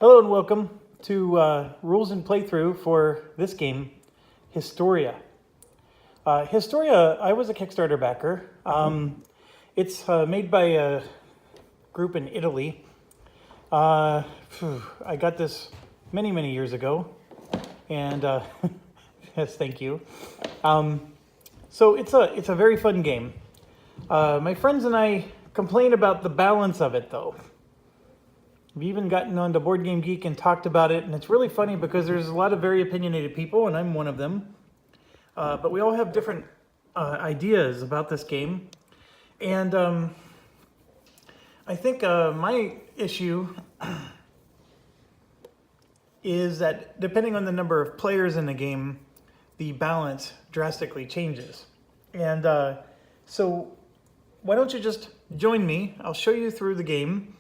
Hello and welcome to rules and playthrough for this game, Historia. Historia, I was a Kickstarter backer. It's made by a group in Italy. I got this many years ago, and yes, thank you. So it's a very fun game. My friends and I complain about the balance of it, though. We've even gotten onto Board Game Geek and talked about it, and it's really funny because there's a lot of very opinionated people, and I'm one of them. But we all have different ideas about this game. And I think my issue is that depending on the number of players in the game, the balance drastically changes. And so why don't you just join me? I'll show you through the game.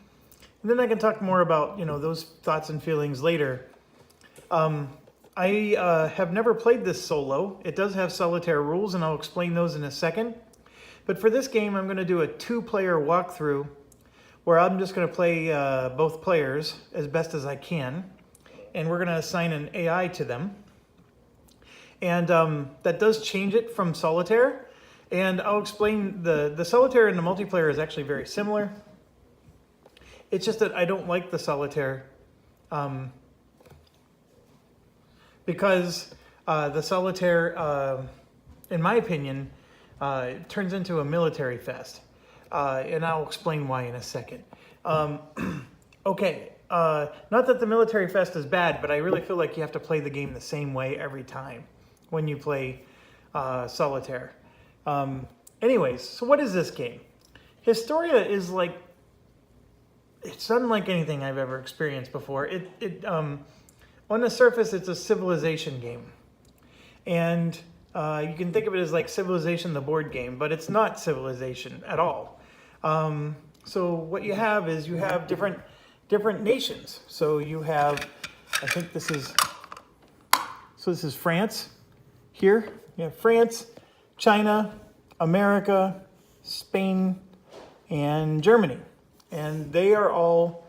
And then I can talk more about, those thoughts and feelings later. I have never played this solo. It does have solitaire rules, and I'll explain those in a second. But for this game, I'm going to do a two-player walkthrough where I'm just going to play both players as best as I can. And we're going to assign an AI to them. And that does change it from solitaire. And I'll explain the solitaire and the multiplayer is actually very similar. It's just that I don't like the solitaire because the solitaire, in my opinion, turns into a military fest. And I'll explain why in a second. Okay, not that the military fest is bad, but I really feel like you have to play the game the same way every time when you play solitaire. Anyways, so what is this game? Historia is like, it's unlike anything I've ever experienced before. On the surface, it's a civilization game. And you can think of it as like Civilization, the board game, but it's not Civilization at all. So what you have is you have different nations. So you have, I think this is France here. You have France, China, America, Spain, and Germany. And they are all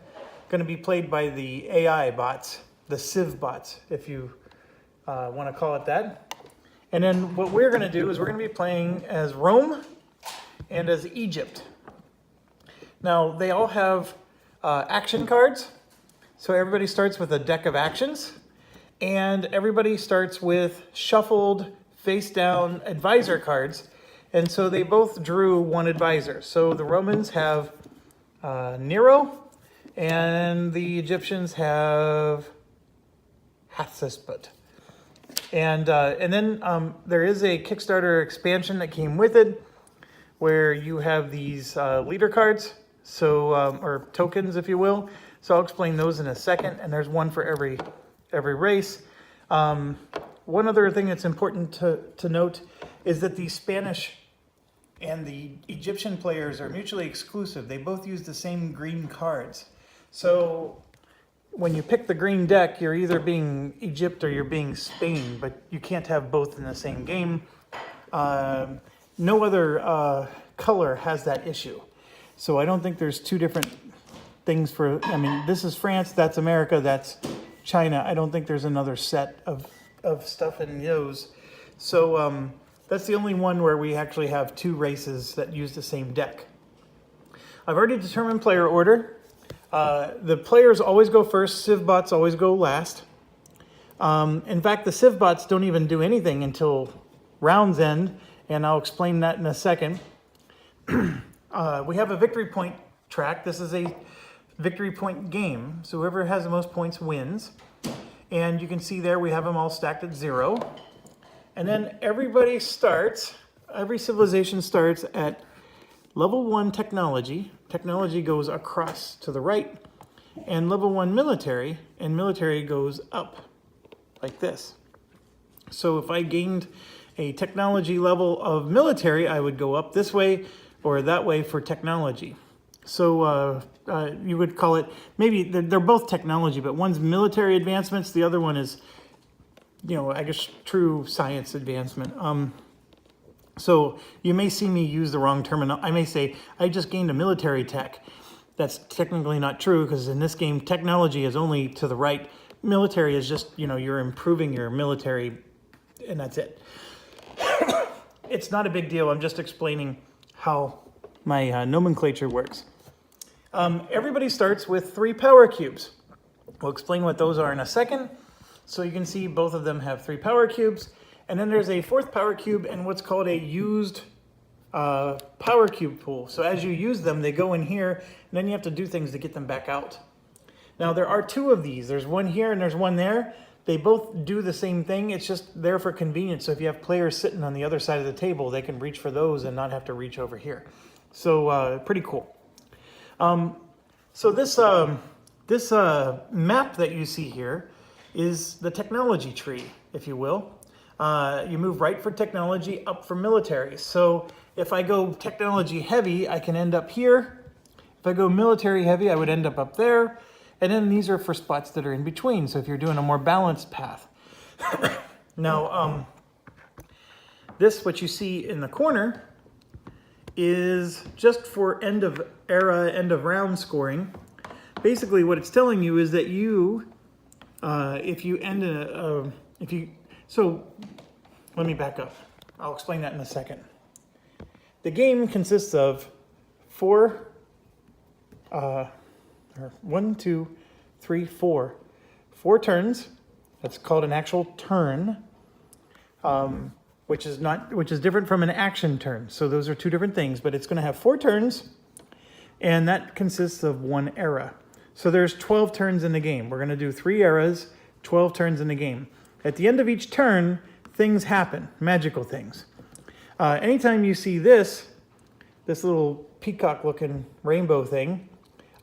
going to be played by the AI bots, the Civ bots, if you want to call it that. And then what we're going to do is we're going to be playing as Rome and as Egypt. Now, they all have action cards. So everybody starts with a deck of actions. And everybody starts with shuffled, face-down advisor cards. And so they both drew one advisor. So the Romans have Nero, and the Egyptians have Hatshepsut. And then there is a Kickstarter expansion that came with it, where you have these leader cards, so or tokens, if you will. So I'll explain those in a second. And there's one for every race. One other thing that's important to note is that the Spanish and the Egyptian players are mutually exclusive. They both use the same green cards. So when you pick the green deck, you're either being Egypt or you're being Spain, but you can't have both in the same game. No other color has that issue. So I don't think there's two different things for, this is France, that's America, that's China. I don't think there's another set of stuff in those. So that's the only one where we actually have two races that use the same deck. I've already determined player order. The players always go first, Civ bots always go last. In fact, the Civ bots don't even do anything until rounds end, and I'll explain that in a second. We have a victory point track. This is a victory point game, so whoever has the most points wins. And you can see there we have them all stacked at 0. And then every civilization starts at level 1 technology. Technology goes across to the right. And level 1 military, and military goes up like this. So if I gained a technology level of military, I would go up this way or that way for technology. So you would call it, maybe they're both technology, but one's military advancements, the other one is, I guess true science advancement. So you may see me use the wrong term. I may say, I just gained a military tech. that's technically not true, because in this game, technology is only to the right. Military is just, you're improving your military, and that's it. It's not a big deal. I'm just explaining how my nomenclature works. Everybody starts with 3 power cubes. We'll explain what those are in a second. So you can see both of them have 3 power cubes. And then there's a 4th power cube and what's called a used power cube pool. So as you use them, they go in here, and then you have to do things to get them back out. Now there are 2 of these. There's one here and there's one there. They both do the same thing. It's just there for convenience. So if you have players sitting on the other side of the table, they can reach for those and not have to reach over here. So pretty cool. So this map that you see here is the technology tree, if you will. You move right for technology, up for military. So if I go technology heavy, I can end up here. If I go military heavy, I would end up there. And then these are for spots that are in between. So if you're doing a more balanced path. Now, what you see in the corner is just for end of era, end of round scoring. Basically what it's telling you is that so let me back up. I'll explain that in a second. The game consists of 4 turns. That's called an actual turn, which is different from an action turn. So those are 2 different things, but it's going to have 4 turns, and that consists of 1 era. So there's 12 turns in the game. We're going to do 3 eras, 12 turns in the game. At the end of each turn, things happen, magical things. Anytime you see this little peacock-looking rainbow thing,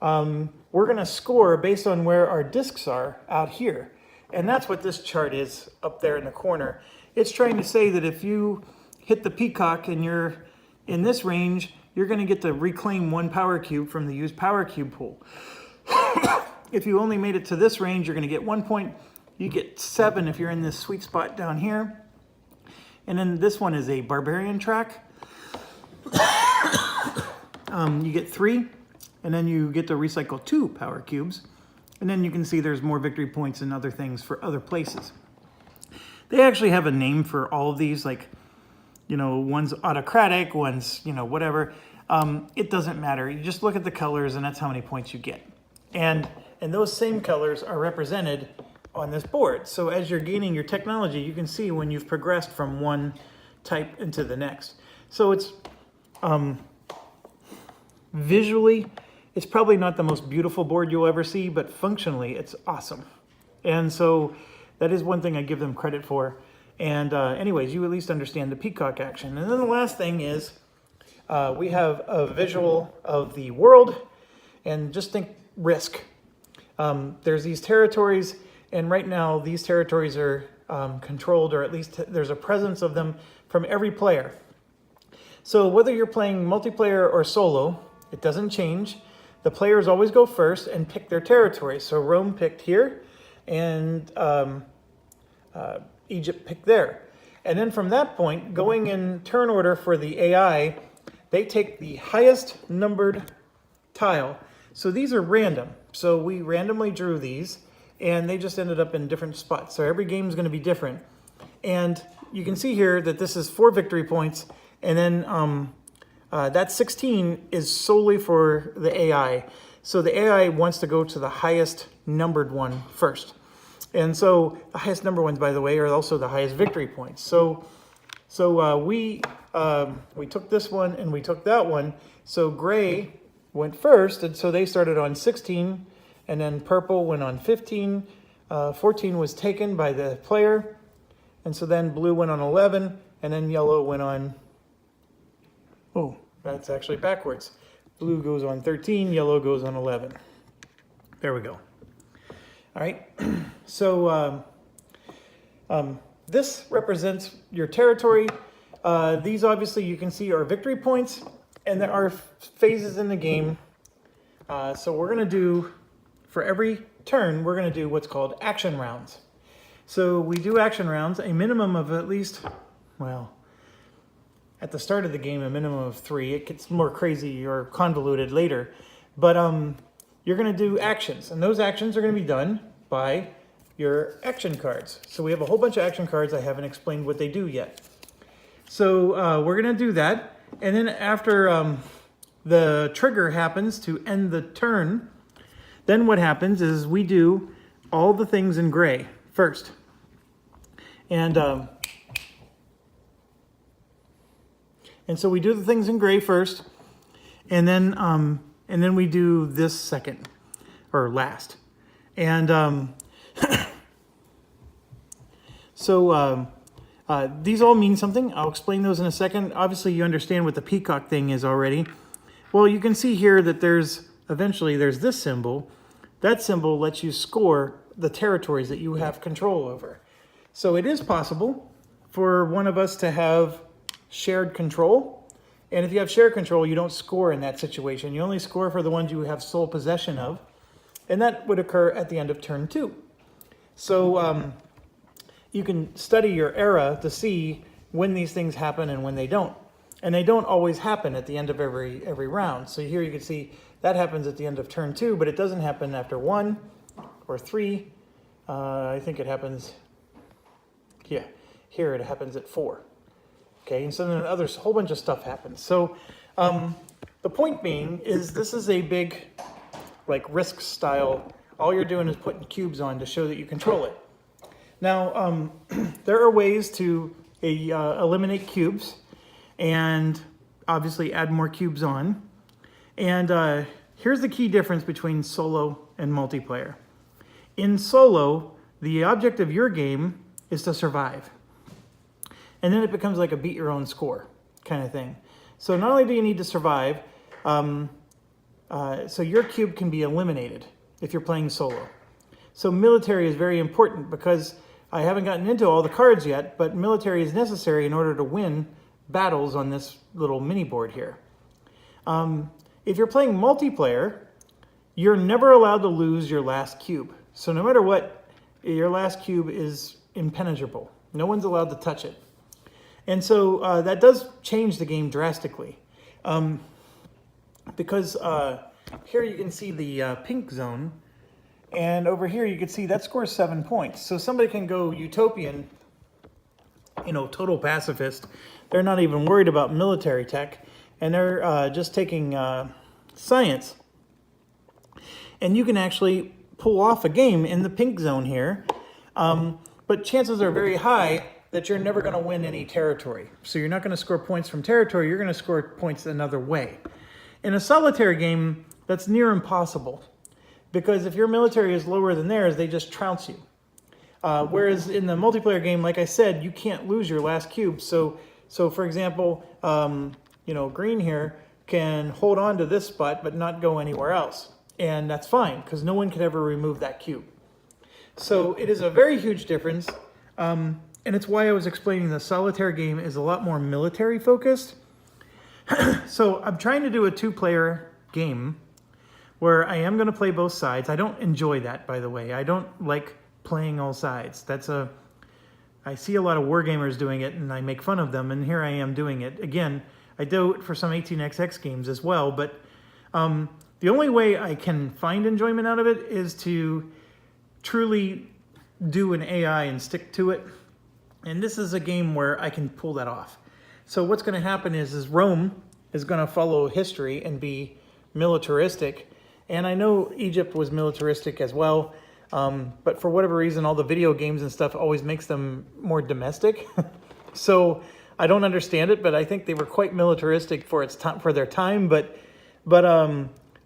we're going to score based on where our discs are out here. And that's what this chart is up there in the corner. It's trying to say that if you hit the peacock and you're in this range, you're going to get to reclaim 1 power cube from the used power cube pool. If you only made it to this range, you're going to get 1 point. You get 7 if you're in this sweet spot down here. And then this one is a barbarian track. You get 3, and then you get to recycle 2 power cubes. And then you can see there's more victory points and other things for other places. They actually have a name for all of these, like, one's autocratic, one's, whatever. It doesn't matter. You just look at the colors, and that's how many points you get. And those same colors are represented on this board. So as you're gaining your technology, you can see when you've progressed from one type into the next. So it's visually, it's probably not the most beautiful board you'll ever see, but functionally it's awesome. And so that is one thing I give them credit for. And anyways, you at least understand the peacock action. And then the last thing is we have a visual of the world, and just think risk. There's these territories, and right now these territories are controlled, or at least there's a presence of them from every player. So whether you're playing multiplayer or solo, it doesn't change. The players always go first and pick their territory. So Rome picked here, and Egypt picked there. And then from that point, going in turn order for the AI, they take the highest numbered tile. So these are random. So we randomly drew these, and they just ended up in different spots. So every game is going to be different. And you can see here that this is 4 victory points, and then that 16 is solely for the AI. So the AI wants to go to the highest numbered one first. And so the highest number ones, by the way, are also the highest victory points. So we took this one and we took that one. So gray went first, and so they started on 16, and then purple went on 15. 14 was taken by the player, and so then blue went on 11, and then yellow went on, oh, that's actually backwards. Blue goes on 13, yellow goes on 11. There we go. All right, so this represents your territory. These obviously you can see are victory points, and there are phases in the game. So we're gonna do, for every turn, we're gonna do what's called action rounds. So we do action rounds, a minimum of at least, well, at the start of the game, a minimum of 3. It gets more crazy or convoluted later. But you're going to do actions, and those actions are going to be done by your action cards. So we have a whole bunch of action cards. I haven't explained what they do yet. So we're going to do that, and then after the trigger happens to end the turn, then what happens is we do all the things in gray first. And so we do the things in gray first, and then we do this second, or last. And so these all mean something. I'll explain those in a second. Obviously, you understand what the peacock thing is already. Well, you can see here that eventually there's this symbol. That symbol lets you score the territories that you have control over. So it is possible for one of us to have shared control. And if you have shared control, you don't score in that situation. You only score for the ones you have sole possession of. And that would occur at the end of turn 2. So you can study your era to see when these things happen and when they don't. And they don't always happen at the end of every round. So here you can see that happens at the end of turn 2, but it doesn't happen after 1 or 3. I think it happens, yeah, here it happens at 4. Okay, and so then a whole bunch of stuff happens. So the point being is this is a big, like, Risk style. All you're doing is putting cubes on to show that you control it. Now, there are ways to eliminate cubes and obviously add more cubes on. And here's the key difference between solo and multiplayer. In solo, the object of your game is to survive. And then it becomes like a beat your own score kind of thing. So not only do you need to survive, so your cube can be eliminated if you're playing solo. So military is very important because I haven't gotten into all the cards yet, but military is necessary in order to win battles on this little mini board here. If you're playing multiplayer, you're never allowed to lose your last cube. So no matter what, your last cube is impenetrable. No one's allowed to touch it. And so that does change the game drastically. Because here you can see the pink zone, and over here you can see that scores 7 points. So somebody can go utopian, total pacifist. They're not even worried about military tech, and they're just taking science. And you can actually pull off a game in the pink zone here, but chances are very high that you're never going to win any territory. So you're not going to score points from territory, you're going to score points another way. In a solitary game, that's near impossible, because if your military is lower than theirs, they just trounce you. Whereas in the multiplayer game, like I said, you can't lose your last cube. So for example, green here can hold on to this spot but not go anywhere else. And that's fine, because no one could ever remove that cube. So it is a very huge difference. And it's why I was explaining the solitaire game is a lot more military focused. So I'm trying to do a 2-player game where I am going to play both sides. I don't enjoy that, by the way. I don't like playing all sides. I see a lot of wargamers doing it, and I make fun of them, and here I am doing it. Again, I do it for some 18xx games as well, but the only way I can find enjoyment out of it is to truly do an AI and stick to it. And this is a game where I can pull that off. So what's going to happen is Rome is going to follow history and be militaristic. And I know Egypt was militaristic as well, but for whatever reason, all the video games and stuff always makes them more domestic. So I don't understand it, but I think they were quite militaristic for their time. But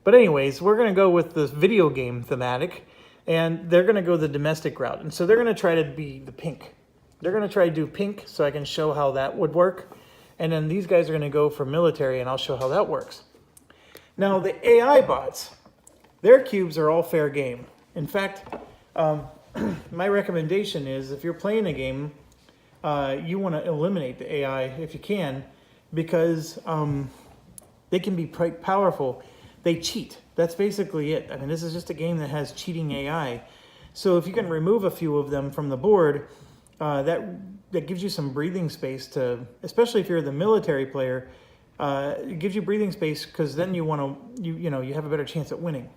anyways, we're going to go with this video game thematic, and they're going to go the domestic route. And so they're going to try to be the pink. They're going to try to do pink so I can show how that would work. And then these guys are going to go for military, and I'll show how that works. Now, the AI bots, their cubes are all fair game. In fact, my recommendation is if you're playing a game, you want to eliminate the AI if you can, because they can be quite powerful. They cheat. That's basically it. I mean, this is just a game that has cheating AI. So if you can remove a few of them from the board, that gives you some breathing space to, especially if you're the military player, it gives you breathing space because then you have a better chance at winning.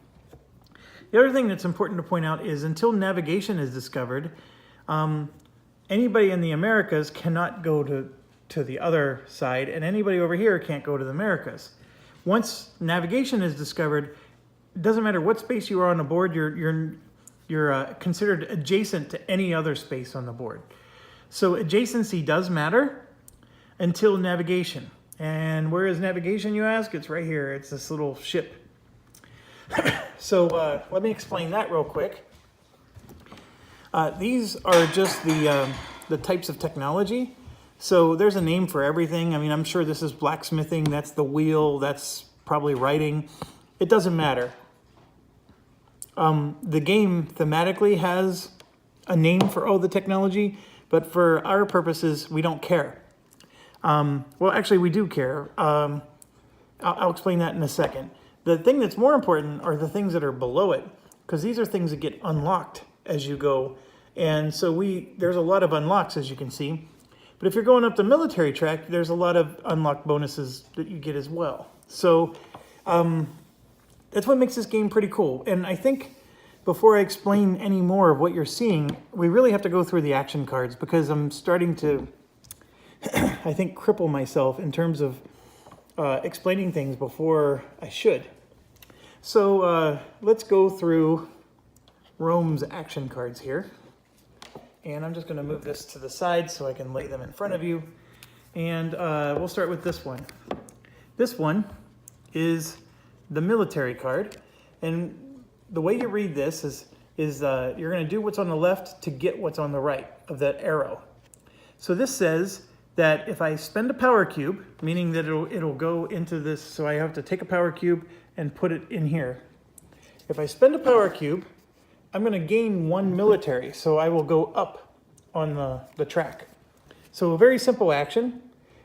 The other thing that's important to point out is until navigation is discovered, anybody in the Americas cannot go to the other side, and anybody over here can't go to the Americas. Once navigation is discovered, it doesn't matter what space you are on the board, you're considered adjacent to any other space on the board. So adjacency does matter until navigation. And where is navigation, you ask? It's right here. It's this little ship. So let me explain that real quick. These are just the types of technology. So there's a name for everything. I mean, I'm sure this is blacksmithing. That's the wheel. That's probably writing. It doesn't matter. The game thematically has a name for all the technology, but for our purposes, we don't care. Well, actually, we do care. I'll explain that in a second. The thing that's more important are the things that are below it, because these are things that get unlocked as you go. And so there's a lot of unlocks, as you can see. But if you're going up the military track, there's a lot of unlocked bonuses that you get as well. So that's what makes this game pretty cool. And I think before I explain any more of what you're seeing, we really have to go through the action cards, because I'm starting to, I think, cripple myself in terms of explaining things before I should. So let's go through Rome's action cards here. And I'm just going to move this to the side so I can lay them in front of you. And we'll start with this one. This one is the military card. And the way you read this is you're going to do what's on the left to get what's on the right of that arrow. So this says that if I spend a power cube, meaning that it'll go into this, so I have to take a power cube and put it in here. If I spend a power cube, I'm going to gain 1 military, so I will go up on the track. So a very simple action.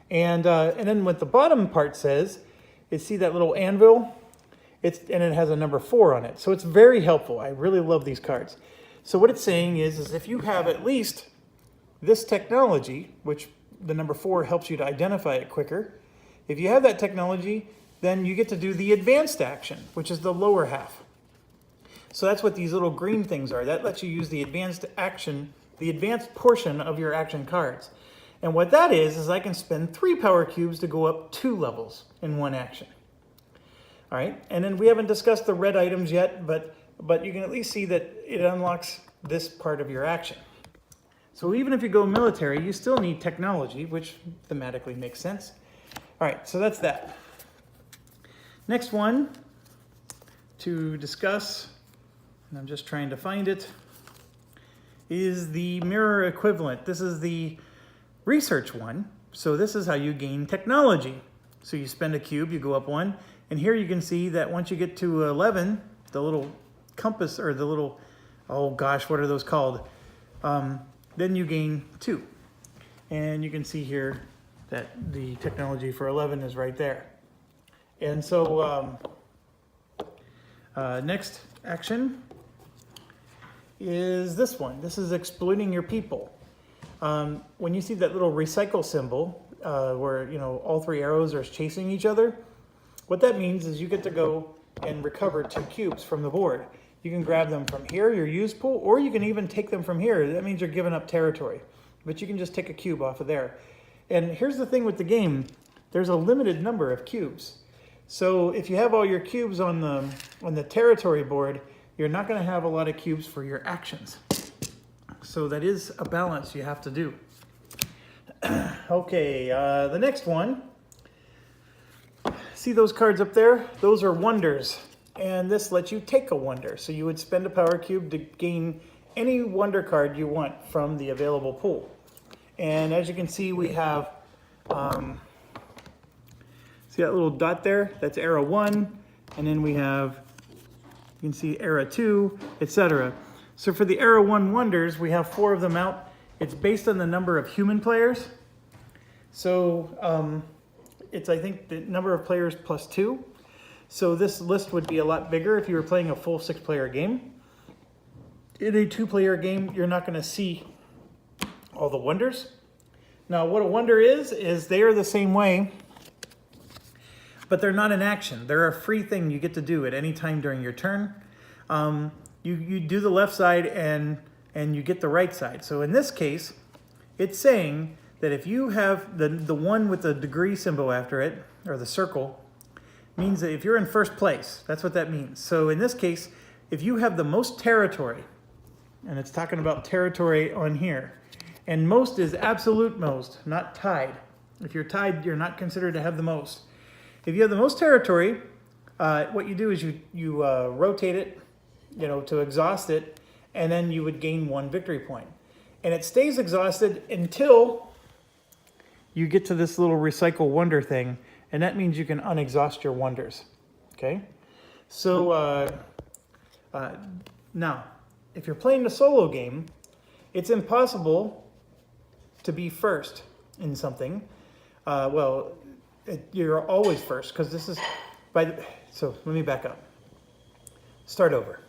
And then what the bottom part says is, see that little anvil? And it has a number 4 on it. So it's very helpful. I really love these cards. So what it's saying is if you have at least this technology, which the number 4 helps you to identify it quicker. If you have that technology, then you get to do the advanced action, which is the lower half. So that's what these little green things are. That lets you use the advanced action, the advanced portion of your action cards. And what that is I can spend 3 power cubes to go up 2 levels in one action. All right, and then we haven't discussed the red items yet, but you can at least see that it unlocks this part of your action. So even if you go military, you still need technology, which thematically makes sense. All right, so that's that. Next one to discuss, and I'm just trying to find it, is the mirror equivalent. This is the research one. So this is how you gain technology. So you spend a cube, you go up 1, and here you can see that once you get to 11, the little compass, or the little, oh gosh, what are those called? Then you gain 2. And you can see here that the technology for 11 is right there. And so next action is this one. This is exploiting your people. When you see that little recycle symbol where all 3 arrows are chasing each other, what that means is you get to go and recover 2 cubes from the board. You can grab them from here, your use pool, or you can even take them from here. That means you're giving up territory, but you can just take a cube off of there. And here's the thing with the game, there's a limited number of cubes. So if you have all your cubes on the territory board, you're not going to have a lot of cubes for your actions. So that is a balance you have to do. Okay, the next one. See those cards up there? Those are wonders. And this lets you take a wonder. So you would spend a power cube to gain any wonder card you want from the available pool. And as you can see, we have, see that little dot there? That's era 1. And then we have, you can see era 2, etc. So for the era 1 wonders, we have 4 of them out. It's based on the number of human players. So it's, I think, the number of players plus 2. So this list would be a lot bigger if you were playing a full 6-player game. In a 2-player game, you're not going to see all the wonders. Now, what a wonder is they are the same way but they're not an action. They're a free thing you get to do at any time during your turn. You do the left side and you get the right side. So in this case, it's saying that if you have the one with the degree symbol after it, or the circle, means that if you're in first place, that's what that means. So in this case, if you have the most territory, and it's talking about territory on here, and most is absolute most, not tied. If you're tied, you're not considered to have the most. If you have the most territory, what you do is you rotate it, to exhaust it, and then you would gain 1 victory point. And it stays exhausted until you get to this little recycle wonder thing, and that means you can unexhaust your wonders. Okay? So now, if you're playing the solo game, it's impossible to be first in something. You're always first, because this is so let me back up. Start over.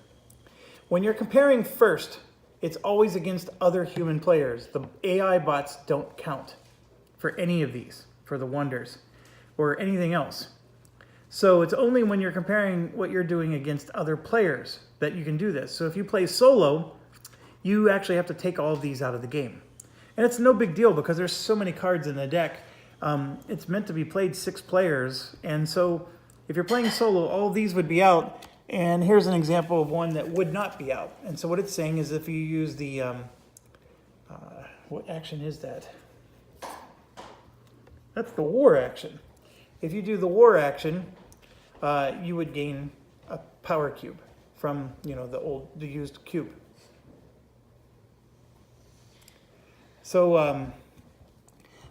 When you're comparing first, it's always against other human players. The AI bots don't count for any of these, for the wonders, or anything else. So it's only when you're comparing what you're doing against other players that you can do this. So if you play solo, you actually have to take all of these out of the game. And it's no big deal because there's so many cards in the deck. It's meant to be played 6 players. And so if you're playing solo, all of these would be out. And here's an example of one that would not be out. And so what it's saying is if you use the, what action is that? That's the war action. If you do the war action, you would gain a power cube from, the used cube. So,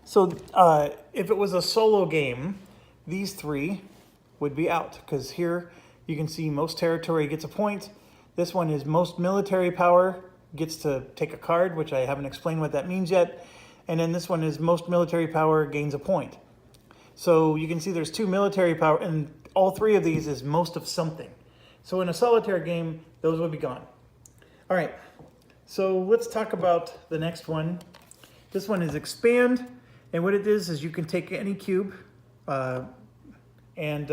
if it was a solo game, these 3 would be out, because here you can see most territory gets a point. This one is most military power gets to take a card, which I haven't explained what that means yet. And then this one is most military power gains a point. So you can see there's 2 military power, and all 3 of these is most of something. So in a solitaire game, those would be gone. All right, so let's talk about the next one. This one is expand, and what it is you can take any cube and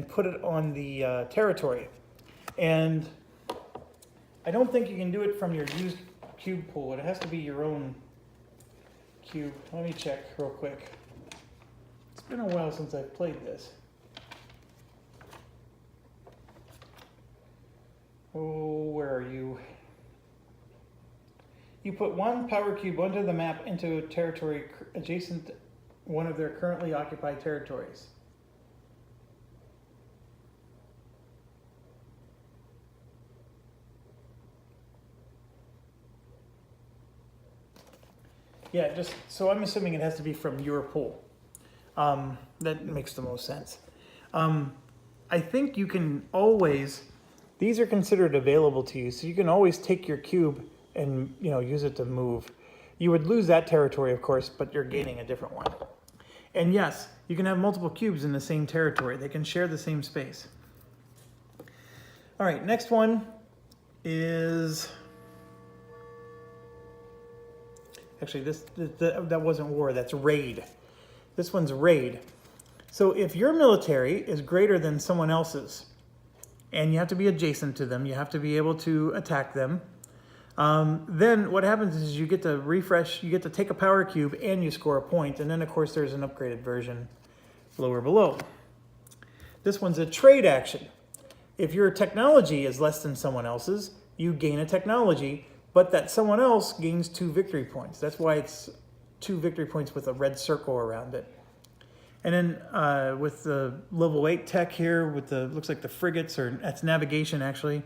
put it on the territory. And I don't think you can do it from your used cube pool. It has to be your own cube. Let me check real quick. It's been a while since I've played this. Oh, where are you? You put 1 power cube onto the map into a territory adjacent to one of their currently occupied territories. Yeah, so I'm assuming it has to be from your pool. That makes the most sense. I think you can always, these are considered available to you, so you can always take your cube and use it to move. You would lose that territory, of course, but you're gaining a different one. And yes, you can have multiple cubes in the same territory. They can share the same space. All right, next one is, actually that wasn't war, that's raid. This one's raid. So if your military is greater than someone else's, and you have to be adjacent to them, you have to be able to attack them, then what happens is you get to refresh, you get to take a power cube and you score a point, and then of course there's an upgraded version lower below. This one's a trade action. If your technology is less than someone else's, you gain a technology, but that someone else gains 2 victory points. That's why it's 2 victory points with a red circle around it. And then with the level 8 tech here, with the, looks like the frigates, or that's navigation actually,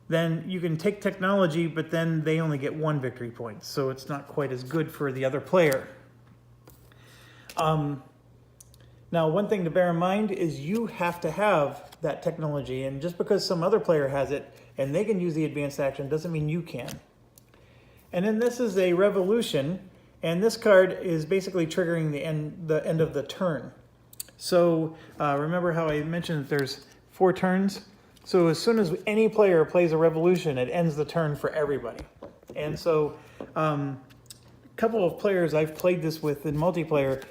then you can take technology, but then they only get 1 victory point. So it's not quite as good for the other player. Now, one thing to bear in mind is you have to have that technology, and just because some other player has it and they can use the advanced action doesn't mean you can. And then this is a revolution, and this card is basically triggering the end of the turn. So remember how I mentioned that there's 4 turns? So as soon as any player plays a revolution, it ends the turn for everybody. And so a couple of players I've played this with in multiplayer,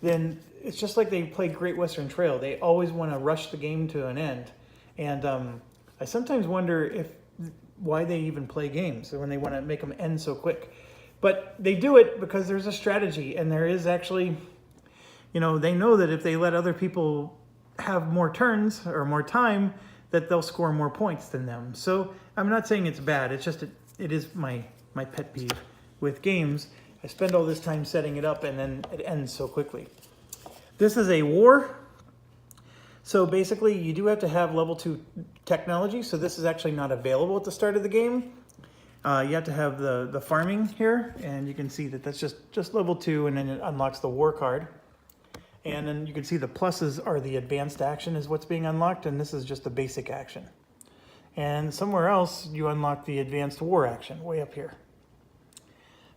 then it's just like they play Great Western Trail. They always want to rush the game to an end. And I sometimes wonder why they even play games when they want to make them end so quick. But they do it because there's a strategy, and there is actually, they know that if they let other people have more turns or more time, that they'll score more points than them. So I'm not saying it's bad. It's just it is my pet peeve with games. I spend all this time setting it up, and then it ends so quickly. This is a war. So basically, you do have to have level 2 technology. So this is actually not available at the start of the game. You have to have the farming here, and you can see that that's just level 2, and then it unlocks the war card. And then you can see the pluses are the advanced action is what's being unlocked, and this is just the basic action. And somewhere else, you unlock the advanced war action, way up here.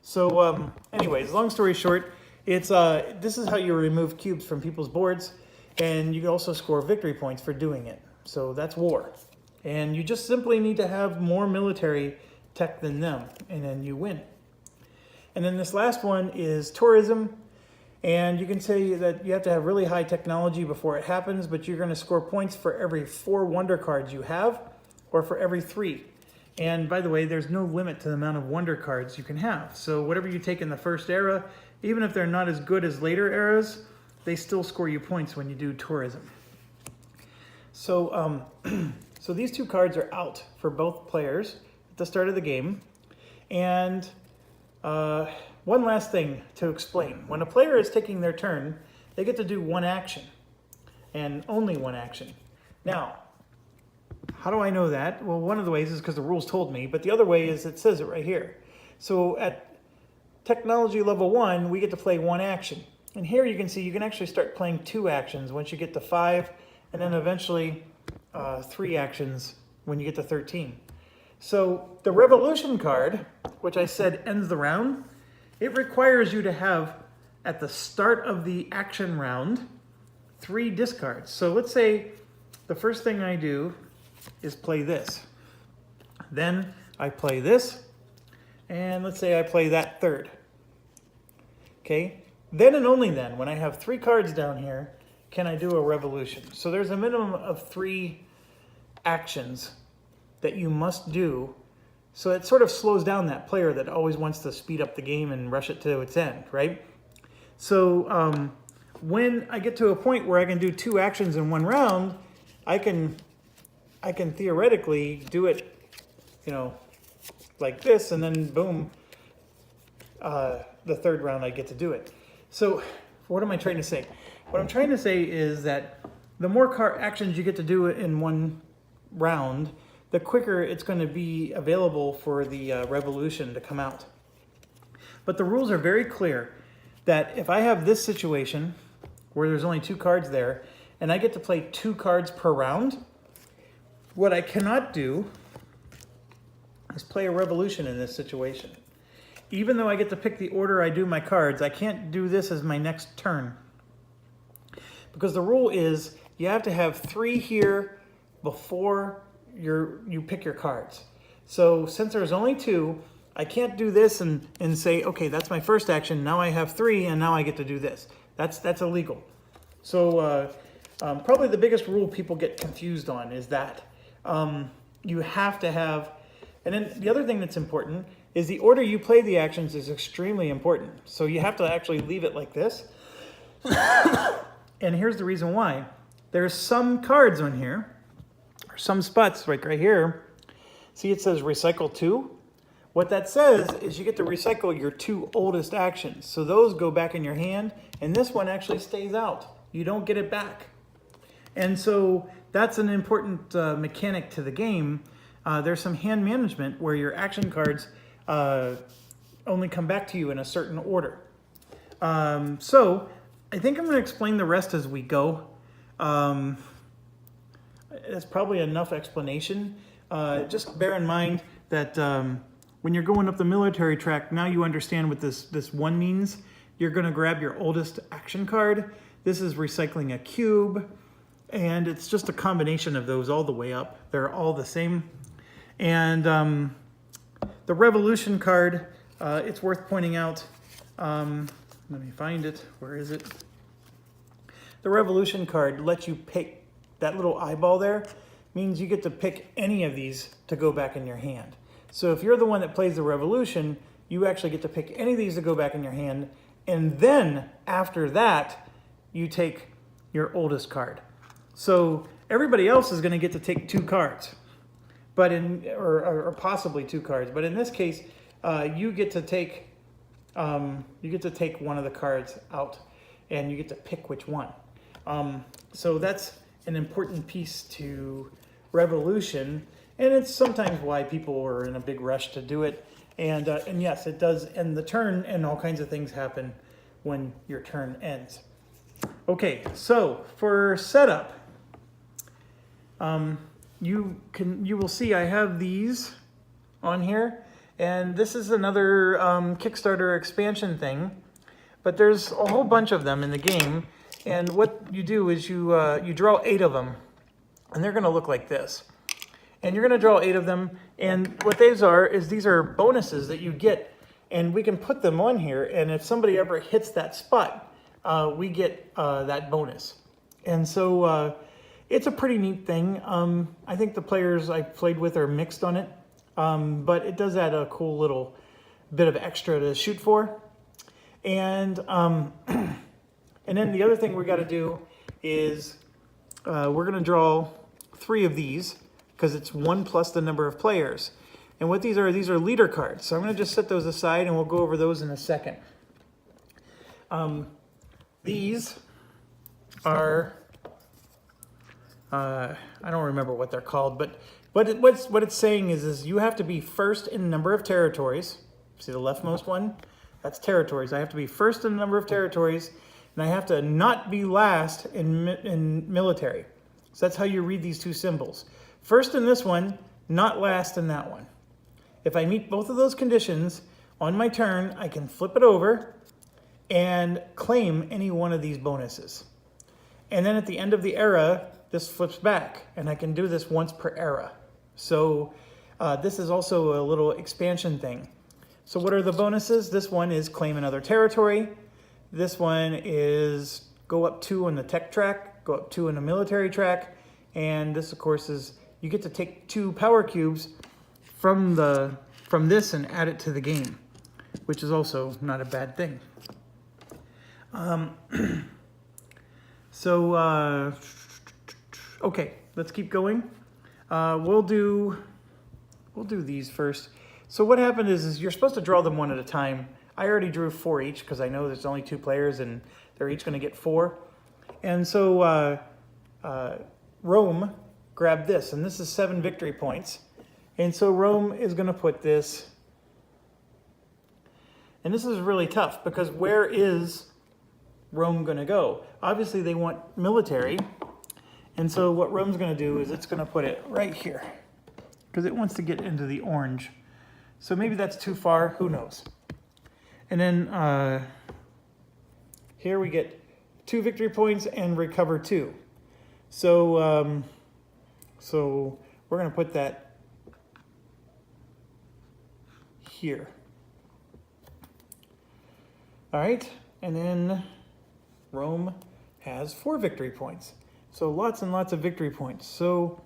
So anyways, long story short, it's this is how you remove cubes from people's boards, and you can also score victory points for doing it. So that's war. And you just simply need to have more military tech than them, and then you win. And then this last one is tourism. And you can say that you have to have really high technology before it happens, but you're going to score points for every 4 wonder cards you have, or for every 3. And by the way, there's no limit to the amount of wonder cards you can have. So whatever you take in the first era, even if they're not as good as later eras, they still score you points when you do tourism. So, so these 2 cards are out for both players at the start of the game. And one last thing to explain. When a player is taking their turn, they get to do 1 action, and only 1 action. Now, how do I know that? Well, one of the ways is because the rules told me, but the other way is it says it right here. So at technology level 1, we get to play 1 action. And here you can see you can actually start playing 2 actions once you get to 5, and then eventually 3 actions when you get to 13. So the revolution card, which I said ends the round, it requires you to have, at the start of the action round, 3 discards. So let's say the first thing I do is play this. Then I play this, and let's say I play that third. Okay? Then and only then, when I have 3 cards down here, can I do a revolution. So there's a minimum of 3 actions that you must do. So it sort of slows down that player that always wants to speed up the game and rush it to its end, right? So when I get to a point where I can do 2 actions in 1 round, I can theoretically do it, like this, and then boom, the third round I get to do it. So what am I trying to say? What I'm trying to say is that the more actions you get to do in 1 round, the quicker it's going to be available for the revolution to come out. But the rules are very clear that if I have this situation where there's only 2 cards there, and I get to play 2 cards per round, what I cannot do is play a revolution in this situation. Even though I get to pick the order I do my cards, I can't do this as my next turn. Because the rule is you have to have 3 here before you pick your cards. So since there's only 2, I can't do this and say, okay, that's my first action. Now I have 3, and now I get to do this. That's illegal. So probably the biggest rule people get confused on is that you have to have. And then the other thing that's important is the order you play the actions is extremely important. So you have to actually leave it like this. And here's the reason why. There's some cards on here, or some spots like right here. See, it says recycle 2. What that says is you get to recycle your 2 oldest actions. So those go back in your hand, and this one actually stays out. You don't get it back. And so that's an important mechanic to the game. There's some hand management where your action cards only come back to you in a certain order. So I think I'm going to explain the rest as we go. That's probably enough explanation. Just bear in mind that when you're going up the military track, now you understand what this 1 means. You're going to grab your oldest action card. This is recycling a cube, and it's just a combination of those all the way up. They're all the same. And the revolution card, it's worth pointing out. Let me find it. Where is it? the revolution card lets you pick that little eyeball there, means you get to pick any of these to go back in your hand. So if you're the one that plays the revolution, you actually get to pick any of these to go back in your hand, and then after that, you take your oldest card. So everybody else is going to get to take 2 cards, but or possibly 2 cards. But in this case, you get to take one of the cards out, and you get to pick which one. So that's an important piece to Revolution, and it's sometimes why people are in a big rush to do it. And yes, it does end the turn, and all kinds of things happen when your turn ends. Okay, so for setup, you will see I have these on here, and this is another Kickstarter expansion thing, but there's a whole bunch of them in the game. And what you do is you draw 8 of them, and they're going to look like this. And you're going to draw 8 of them, and what these are bonuses that you get, and we can put them on here, and if somebody ever hits that spot, we get that bonus. And so it's a pretty neat thing. I think the players I played with are mixed on it, but it does add a cool little bit of extra to shoot for. And and then the other thing we got to do is we're going to draw 3 of these, because it's 1 plus the number of players. And what these are leader cards. So I'm going to just set those aside, and we'll go over those in a second. These are, I don't remember what they're called, but what it's saying is you have to be first in number of territories. See the leftmost one? That's territories. I have to be first in the number of territories, and I have to not be last in military. So that's how you read these 2 symbols. First in this one, not last in that one. If I meet both of those conditions on my turn, I can flip it over and claim any one of these bonuses. And then at the end of the era, this flips back, and I can do this once per era. So this is also a little expansion thing. So what are the bonuses? This one is claim another territory. This one is go up 2 on the tech track, go up 2 on the military track. And this, of course, is you get to take 2 power cubes from this and add it to the game, which is also not a bad thing. Okay, let's keep going. We'll do these first. So what happened is you're supposed to draw them 1 at a time. I already drew 4 each because I know there's only 2 players and they're each going to get 4. And so Rome grabbed this, and this is 7 victory points. And so Rome is going to put this, and this is really tough because where is Rome going to go? Obviously they want military, and so what Rome's going to do is it's going to put it right here because it wants to get into the orange. So maybe that's too far, who knows. And then here we get 2 victory points and recover 2. So so we're going to put that here. All right, and then Rome has 4 victory points. So lots and lots of victory points. So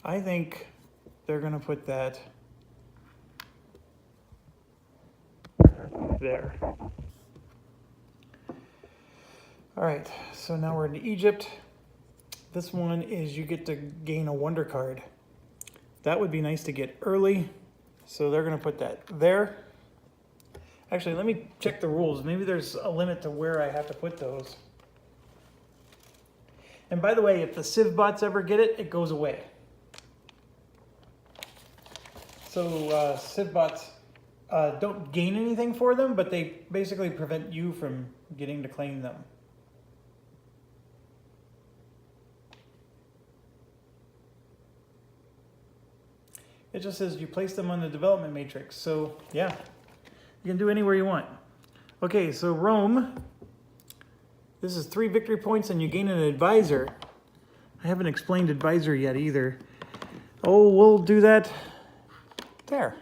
I think they're going to put that there. All right, so now we're in Egypt. This one is you get to gain a wonder card. That would be nice to get early. So they're going to put that there. Actually, let me check the rules. Maybe there's a limit to where I have to put those. And by the way, if the Civ bots ever get it, it goes away. So Civ bots don't gain anything for them, but they basically prevent you from getting to claim them. It just says you place them on the development matrix. So yeah, you can do anywhere you want. Okay, so Rome, this is 3 victory points and you gain an advisor. I haven't explained advisor yet either. Oh, we'll do that there.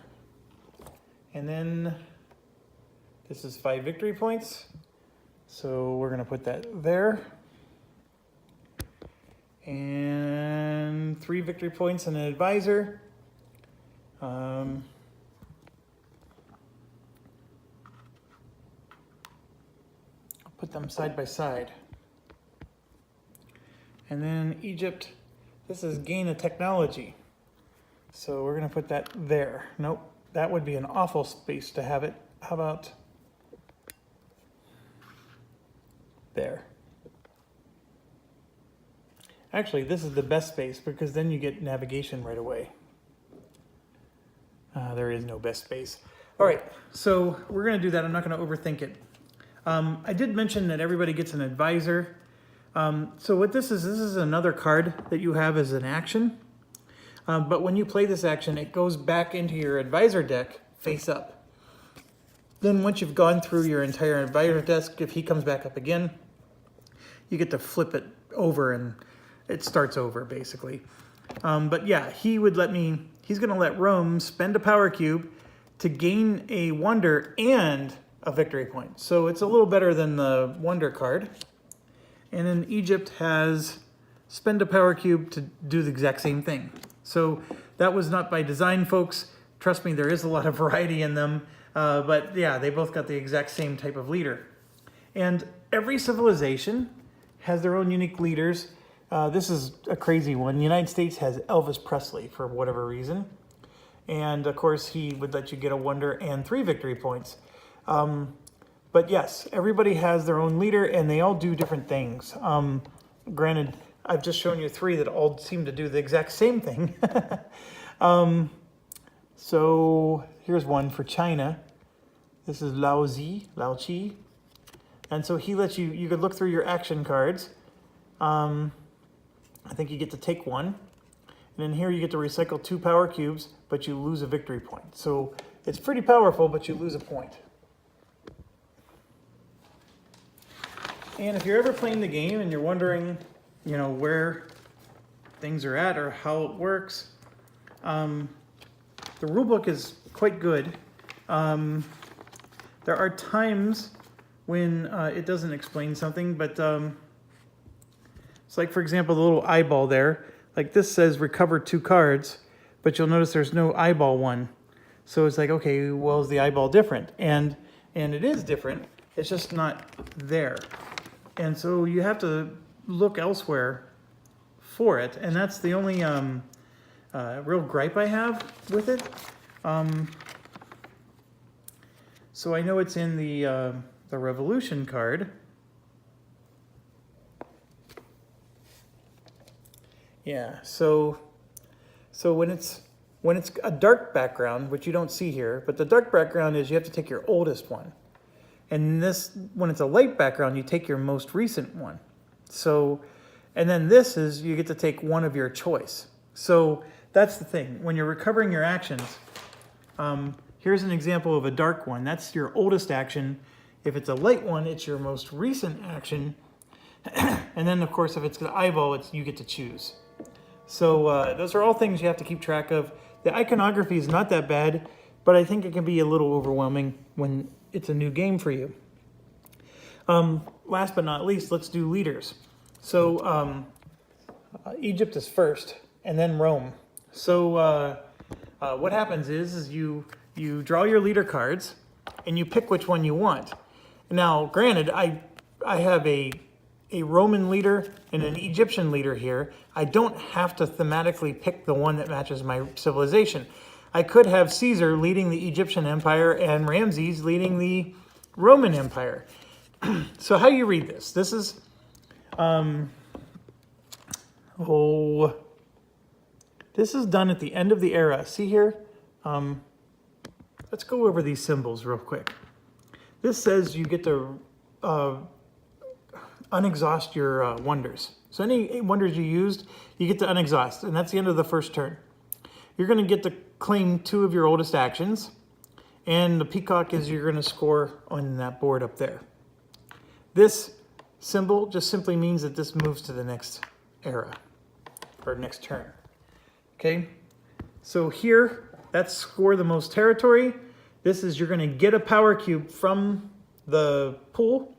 And then this is 5 victory points. So we're gonna put that there. and 3 victory points and an advisor. I'll put them side by side. And then Egypt, this is gain a technology. So we're gonna put that there. Nope, that would be an awful space to have it. How about there? Actually, this is the best space because then you get navigation right away. There is no best space. All right, so we're gonna do that. I'm not gonna overthink it. I did mention that everybody gets an advisor. So what this is another card that you have as an action. But when you play this action, it goes back into your advisor deck face up. Then once you've gone through your entire advisor deck, if he comes back up again, you get to flip it over and it starts over basically. But yeah, he's gonna let Rome spend a power cube to gain a wonder and a victory point. So it's a little better than the wonder card. And then Egypt has spend a power cube to do the exact same thing. So that was not by design, folks. Trust me, there is a lot of variety in them. But yeah, they both got the exact same type of leader. And every civilization has their own unique leaders. This is a crazy one. The United States has Elvis Presley for whatever reason. And of course, he would let you get a wonder and 3 victory points. But yes, everybody has their own leader and they all do different things. Granted, I've just shown you 3 that all seem to do the exact same thing. So here's one for China. This is Lao Qi. And so he lets you could look through your action cards. I think you get to take 1. And then here you get to recycle 2 power cubes, but you lose a victory point. So it's pretty powerful, but you lose a point. And if you're ever playing the game and you're wondering, where things are at or how it works, the rulebook is quite good. There are times when it doesn't explain something, but it's like, for example, the little eyeball there. Like this says recover 2 cards, but you'll notice there's no eyeball one. So it's like, okay, well, is the eyeball different? And it is different. It's just not there. And so you have to look elsewhere for it. And that's the only real gripe I have with it. So I know it's in the Revolution card. Yeah, so when it's a dark background, which you don't see here, but the dark background is you have to take your oldest one. And this, when it's a light background, you take your most recent one. So, and then this is, you get to take one of your choice. So that's the thing. When you're recovering your actions, here's an example of a dark one. That's your oldest action. If it's a light one, it's your most recent action. And then, of course, if it's an eyeball, you get to choose. So those are all things you have to keep track of. The iconography is not that bad, but I think it can be a little overwhelming when it's a new game for you. Last but not least, let's do leaders. So Egypt is first, and then Rome. So what happens is you draw your leader cards, and you pick which one you want. Now, granted, I have a Roman leader and an Egyptian leader here. I don't have to thematically pick the one that matches my civilization. I could have Caesar leading the Egyptian Empire and Ramses leading the Roman Empire. So how do you read this? This is, this is done at the end of the era. See here? Let's go over these symbols real quick. This says you get to unexhaust your wonders. So any wonders you used, you get to unexhaust, and that's the end of the first turn. You're going to get to claim 2 of your oldest actions, and the peacock is you're going to score on that board up there. This symbol just simply means that this moves to the next era, or next turn. Okay, so here, that's score the most territory. This is you're going to get a power cube from the pool.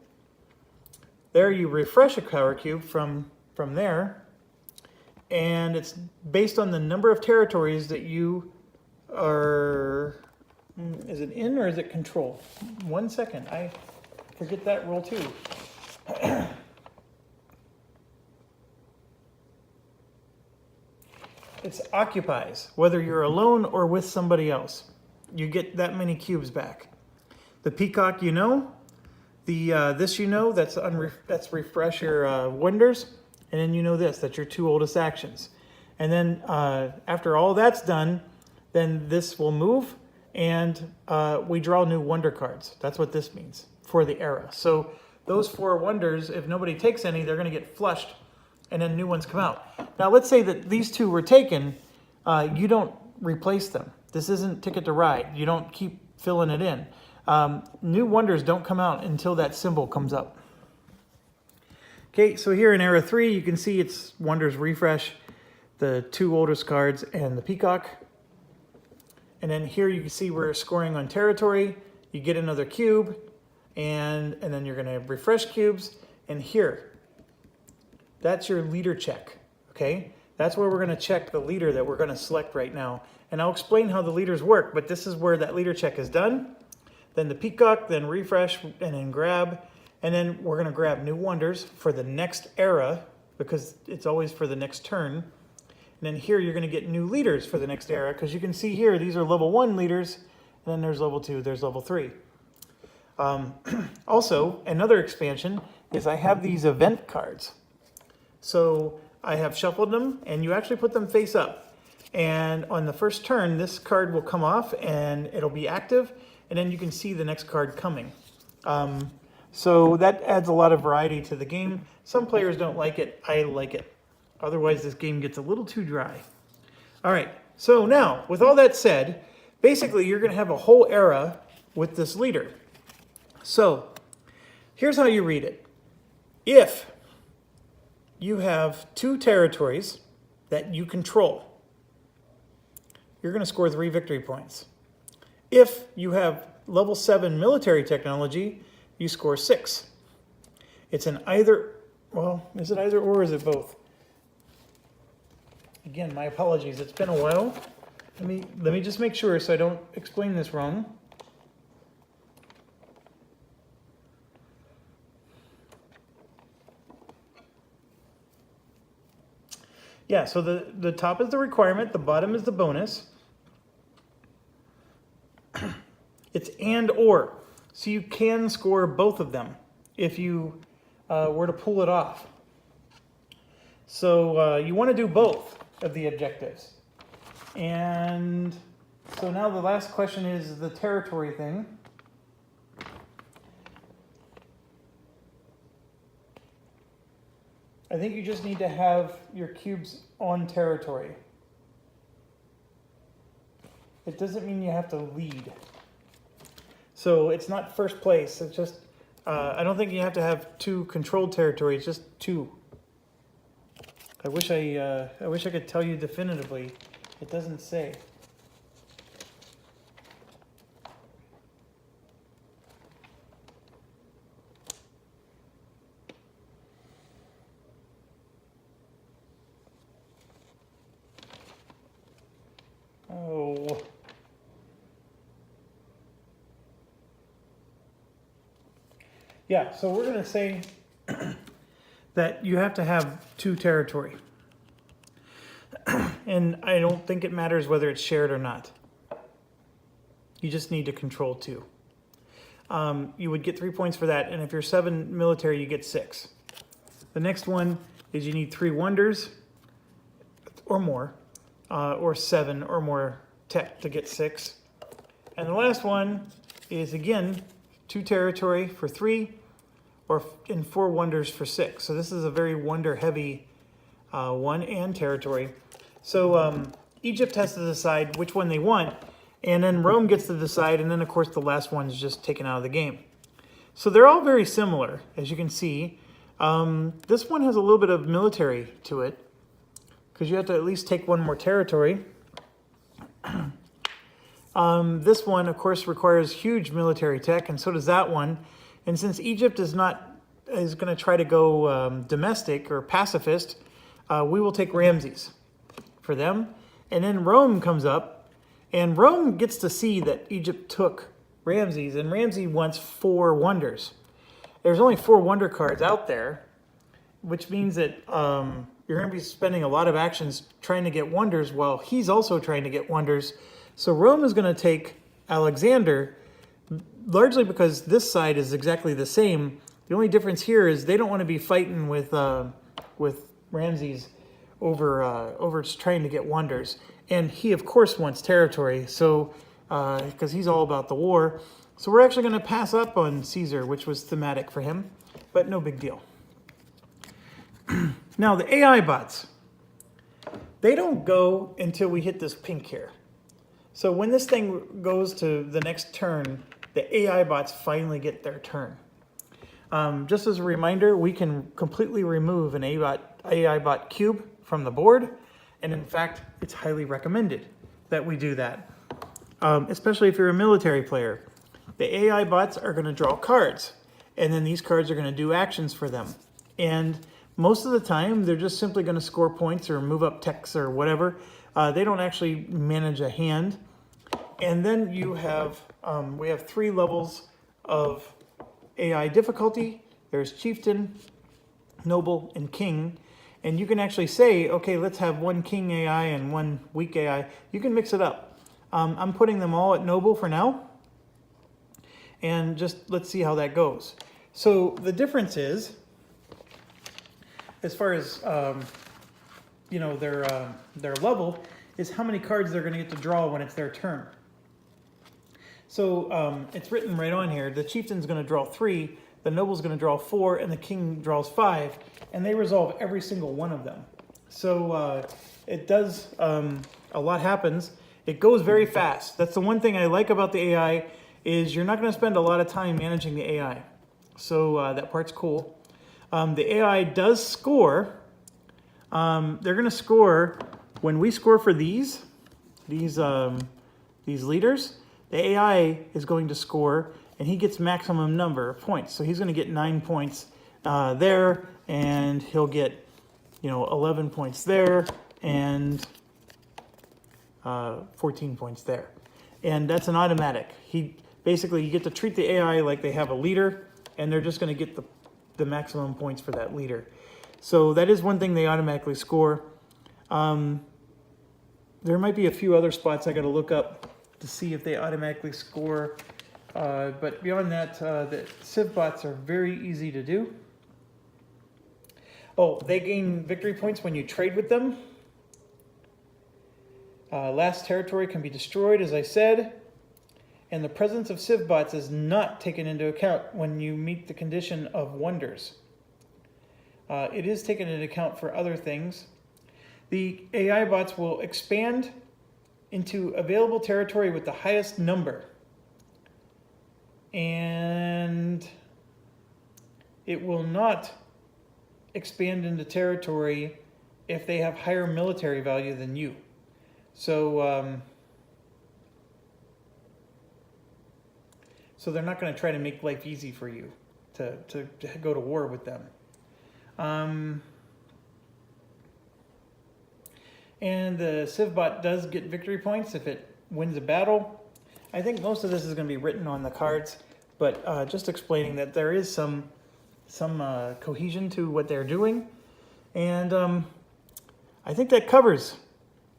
There you refresh a power cube from there. and it's based on the number of territories that you are, is it in or is it control? 1 second, I forget that rule too. It's occupies, whether you're alone or with somebody else. You get that many cubes back. The peacock, you know. The this, you know, that's refresh your wonders. And then you know this, that's your 2 oldest actions. And then after all that's done, then this will move and we draw new wonder cards. That's what this means for the era. So those 4 wonders, if nobody takes any, they're going to get flushed and then new ones come out. Now let's say that these 2 were taken, you don't replace them. This isn't Ticket to Ride. You don't keep filling it in. New wonders don't come out until that symbol comes up. Okay, so here in Era 3, you can see it's Wonders Refresh, the 2 oldest cards, and the Peacock. And then here you can see we're scoring on territory. You get another cube, and then you're going to refresh cubes. And here, that's your leader check, okay? That's where we're going to check the leader that we're going to select right now. And I'll explain how the leaders work, but this is where that leader check is done. Then the Peacock, then refresh, and then grab. And then we're going to grab new wonders for the next era, because it's always for the next turn. And then here you're going to get new leaders for the next era, because you can see here, these are level 1 leaders, and then there's level 2, there's level 3. Also, another expansion is I have these event cards. So I have shuffled them, and you actually put them face up. And on the first turn, this card will come off, and it'll be active, and then you can see the next card coming. So that adds a lot of variety to the game. Some players don't like it. I like it. Otherwise, this game gets a little too dry. All right, so now, with all that said, basically you're going to have a whole era with this leader. So here's how you read it. If you have 2 territories that you control, you're going to score 3 victory points. If you have level 7 military technology, you score 6. It's an either, well, is it either or is it both? Again, my apologies, it's been a while. Let me just make sure so I don't explain this wrong. Yeah, so the top is the requirement, the bottom is the bonus. It's and or. So you can score both of them if you were to pull it off. So you want to do both of the objectives. And so now the last question is the territory thing. I think you just need to have your cubes on territory. It doesn't mean you have to lead. So it's not first place. It's just, I don't think you have to have 2 controlled territories, just 2. I wish I could tell you definitively. It doesn't say. Oh. Yeah, so we're going to say that you have to have 2 territory. And I don't think it matters whether it's shared or not. You just need to control 2. You would get 3 points for that, and if you're 7 military, you get 6. The next one is you need 3 wonders or more, or 7 or more tech to get 6. And the last one is, again, 2 territory for 3, and 4 wonders for 6. So this is a very wonder-heavy one, and territory. So Egypt has to decide which one they want, and then Rome gets to decide, and then, of course, the last one is just taken out of the game. So they're all very similar, as you can see. This one has a little bit of military to it, because you have to at least take 1 more territory. This one, of course, requires huge military tech, and so does that one. And since Egypt is going to try to go domestic or pacifist, we will take Ramses for them. And then Rome comes up, and Rome gets to see that Egypt took Ramses, and Ramses wants 4 wonders. There's only 4 wonder cards out there, which means that you're going to be spending a lot of actions trying to get wonders while he's also trying to get wonders. So Rome is going to take Alexander, largely because this side is exactly the same. The only difference here is they don't want to be fighting with Ramses over trying to get wonders. And he, of course, wants territory, so because he's all about the war. So we're actually going to pass up on Caesar, which was thematic for him, but no big deal. Now, the AI bots, they don't go until we hit this pink here. So when this thing goes to the next turn, the AI bots finally get their turn. Just as a reminder, we can completely remove an AI bot cube from the board, and in fact, it's highly recommended that we do that, especially if you're a military player. The AI bots are going to draw cards, and then these cards are going to do actions for them. And most of the time, they're just simply going to score points or move up techs or whatever. They don't actually manage a hand. And then you have, we have 3 levels of AI difficulty. There's Chieftain, Noble, and King. And you can actually say, okay, let's have 1 King AI and 1 Weak AI. You can mix it up. I'm putting them all at Noble for now. And just let's see how that goes. So the difference is, as far as their level, is how many cards they're going to get to draw when it's their turn. So it's written right on here. The Chieftain's going to draw 3, the Noble's going to draw 4, and the King draws 5, and they resolve every single one of them. So it does, a lot happens. It goes very fast. That's the one thing I like about the AI, is you're not going to spend a lot of time managing the AI. So that part's cool. The AI does score. They're going to score when we score for these leaders. The AI is going to score, and he gets maximum number of points. So he's going to get 9 points there, and he'll get 11 points there, and 14 points there. And that's an automatic. Basically, you get to treat the AI like they have a leader, and they're just going to get the maximum points for that leader. So that is one thing they automatically score. There might be a few other spots I got to look up to see if they automatically score. But beyond that, the Civ bots are very easy to do. Oh, they gain victory points when you trade with them. Last territory can be destroyed, as I said. And the presence of Civ bots is not taken into account when you meet the condition of wonders. It is taken into account for other things. The AI bots will expand into available territory with the highest number. And it will not expand into territory if they have higher military value than you. So, so they're not going to try to make life easy for you to go to war with them. And the Civbot does get victory points if it wins a battle. I think most of this is going to be written on the cards, but just explaining that there is some cohesion to what they're doing. And I think that covers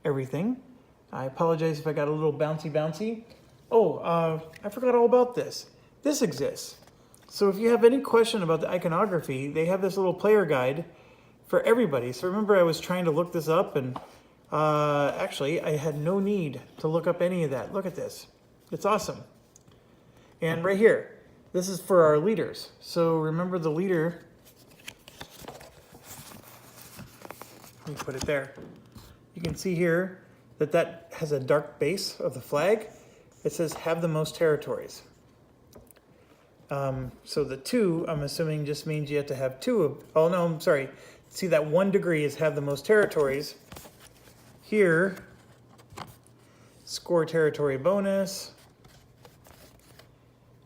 everything. I apologize if I got a little bouncy. Oh, I forgot all about this. This exists. So if you have any question about the iconography, they have this little player guide for everybody. So remember, I was trying to look this up, and actually I had no need to look up any of that. Look at this. It's awesome. And right here, this is for our leaders. So remember the leader. Let me put it there. You can see here that that has a dark base of the flag. It says have the most territories. So the 2, I'm assuming, just means you have to have 2 of, oh no, I'm sorry. See, that 1 degree is have the most territories. Here, score territory bonus.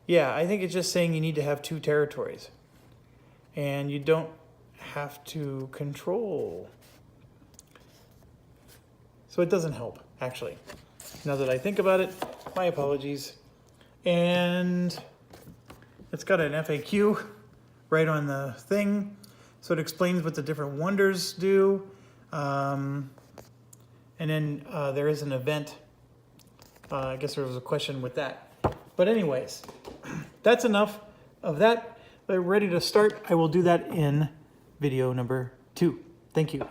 Yeah, I think it's just saying you need to have 2 territories. And you don't have to control So it doesn't help, actually. Now that I think about it, my apologies. And it's got an FAQ right on the thing. So it explains what the different wonders do. And then there is an event. I guess there was a question with that. But anyways, that's enough of that. We're ready to start. I will do that in video number 2. Thank you.